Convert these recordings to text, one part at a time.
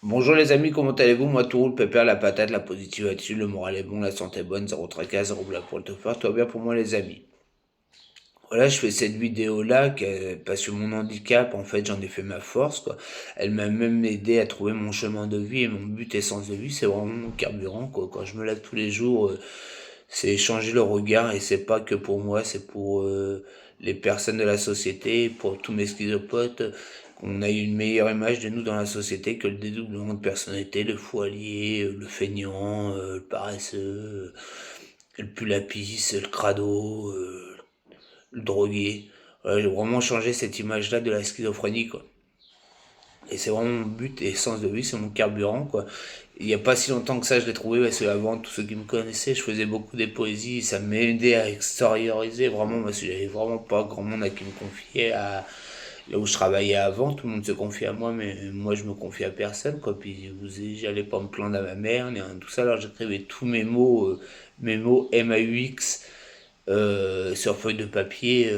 Bonjour les amis, comment allez-vous? Moi tout roule, pépère, la patate, la positive attitude, le moral est bon, la santé est bonne, zéro tracas, zéro blague pour le tout faire, tout va bien pour moi les amis. Voilà, je fais cette vidéo là parce que mon handicap, en fait, j'en ai fait ma force, quoi. Elle m'a même aidé à trouver mon chemin de vie et mon but et sens de vie, c'est vraiment mon carburant, quoi. Quand je me lève tous les jours, c'est changer le regard et c'est pas que pour moi, c'est pour les personnes de la société, pour tous mes schizopotes, qu'on ait une meilleure image de nous dans la société que le dédoublement de personnalité, le fou allié, le feignant, le paresseux, le pulapis, le crado, le drogué. Voilà, j'ai vraiment changé cette image-là de la schizophrénie, quoi. Et c'est vraiment mon but et sens de vie, c'est mon carburant, quoi. Il n'y a pas si longtemps que ça, je l'ai trouvé, parce qu'avant, tous ceux qui me connaissaient, je faisais beaucoup des poésies, ça m'aidait à extérioriser, vraiment, parce que j'avais vraiment pas grand monde à qui me confier, là où je travaillais avant, tout le monde se confiait à moi, mais moi, je me confiais à personne, quoi. Puis, j'allais pas me plaindre à ma mère, ni rien de tout ça, alors j'écrivais tous mes mots MAUX, sur feuille de papier,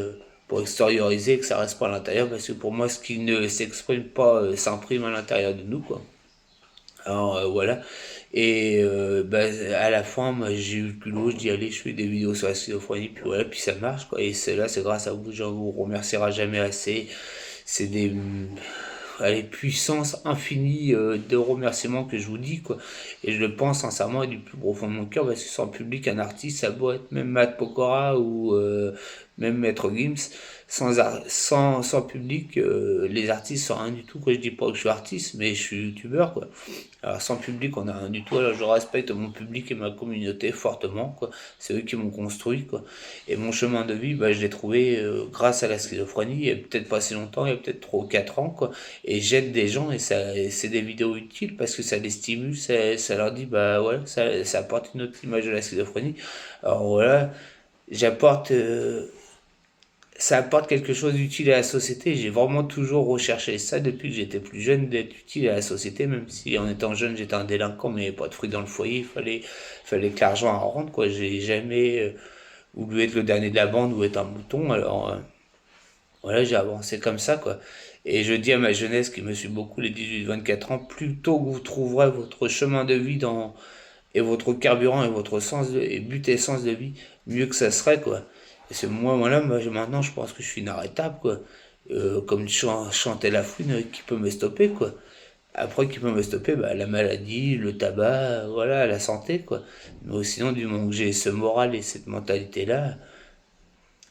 pour extérioriser que ça reste pas à l'intérieur parce que pour moi ce qui ne s'exprime pas s'imprime à l'intérieur de nous, quoi. Alors voilà. Et bah, à la fin moi j'ai eu le culot, je dis allez je fais des vidéos sur la schizophrénie puis voilà puis ça marche, quoi. Et c'est là, c'est grâce à vous, je vous remerciera jamais assez. C'est des allez, puissance infinie de remerciements que je vous dis, quoi. Et je le pense sincèrement et du plus profond de mon cœur parce que sans public, un artiste, ça doit être même Matt Pokora ou même Maître Gims, sans public, les artistes sont rien du tout, quoi. Je dis pas que je suis artiste, mais je suis youtubeur, quoi. Alors sans public, on a rien du tout. Alors je respecte mon public et ma communauté fortement, quoi. C'est eux qui m'ont construit, quoi. Et mon chemin de vie, bah, je l'ai trouvé grâce à la schizophrénie. Il y a peut-être pas si longtemps, il y a peut-être 3 ou 4 ans, quoi. Et j'aide des gens et c'est des vidéos utiles parce que ça les stimule, ça leur dit, bah voilà, ça apporte une autre image de la schizophrénie. Alors voilà, j'apporte ça apporte quelque chose d'utile à la société. J'ai vraiment toujours recherché ça depuis que j'étais plus jeune, d'être utile à la société, même si en étant jeune j'étais un délinquant, mais il n'y avait pas de fruits dans le foyer, fallait que l'argent rentre, quoi. J'ai jamais voulu être le dernier de la bande ou être un mouton, alors voilà, j'ai avancé comme ça, quoi. Et je dis à ma jeunesse qui me suit beaucoup, les 18-24 ans, plus tôt que vous trouverez votre chemin de vie et votre carburant et votre et but et sens de vie, mieux que ça serait, quoi. Et c'est moi, voilà, moi, maintenant, je pense que je suis inarrêtable, quoi. Comme chantait la fouine, qui peut me stopper, quoi. Après, qui peut me stopper, bah, la maladie, le tabac, voilà, la santé, quoi. Mais sinon, du moment que j'ai ce moral et cette mentalité-là,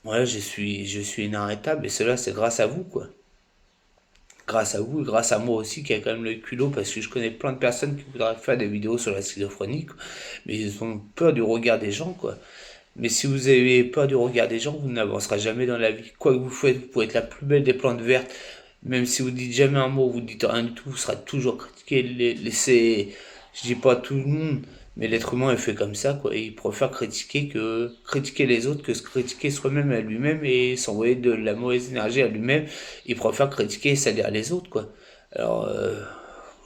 voilà, je suis inarrêtable. Et cela, c'est grâce à vous, quoi. Grâce à vous et grâce à moi aussi qui a quand même le culot parce que je connais plein de personnes qui voudraient faire des vidéos sur la schizophrénie, quoi. Mais ils ont peur du regard des gens, quoi. Mais si vous avez peur du regard des gens, vous n'avancerez jamais dans la vie. Quoi que vous faites, vous pouvez être la plus belle des plantes vertes. Même si vous dites jamais un mot, vous dites rien du tout, vous serez toujours critiqué. Je dis pas tout le monde, mais l'être humain est fait comme ça, quoi. Il préfère critiquer les autres que se critiquer soi-même à lui-même et s'envoyer de la mauvaise énergie à lui-même. Il préfère critiquer et salir les autres, quoi. Alors,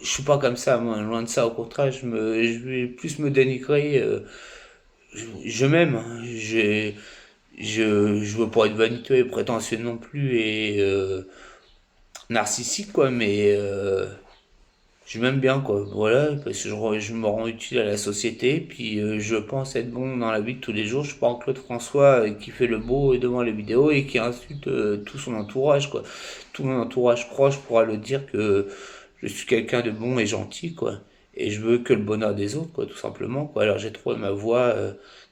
je suis pas comme ça, moi, loin de ça. Au contraire, je vais plus me dénigrer. Je m'aime, hein. Je veux pas être vaniteux et prétentieux non plus et narcissique, quoi, mais je m'aime bien, quoi. Voilà, parce que je me rends utile à la société, puis je pense être bon dans la vie de tous les jours. Je suis pas en Claude François qui fait le beau devant les vidéos et qui insulte tout son entourage, quoi. Tout mon entourage proche pourra le dire que je suis quelqu'un de bon et gentil, quoi. Et je veux que le bonheur des autres, quoi, tout simplement, quoi. Alors j'ai trouvé ma voie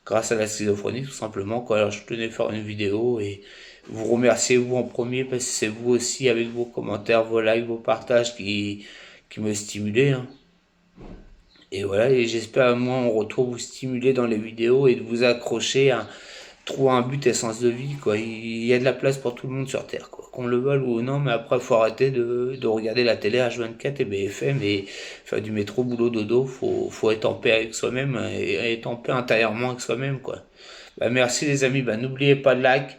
grâce à la schizophrénie, tout simplement, quoi. Alors je tenais faire une vidéo et vous remercier vous en premier parce que c'est vous aussi avec vos commentaires, vos likes, vos partages qui me stimulez, hein. Et voilà, et j'espère moi en retour vous stimuler dans les vidéos et de vous accrocher à trouver un but et sens de vie, quoi. Il y a de la place pour tout le monde sur Terre, quoi. Qu'on le veuille ou non, mais après faut arrêter de regarder la télé H24 et BFM et faire du métro boulot dodo. Faut être en paix avec soi-même et être en paix intérieurement avec soi-même, quoi. Bah, merci les amis, bah, n'oubliez pas de like,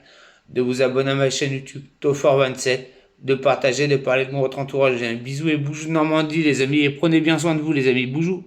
de vous abonner à ma chaîne YouTube Tofor27, de partager, de parler de mon votre entourage. Un bisou et boujou de Normandie les amis et prenez bien soin de vous les amis, boujou.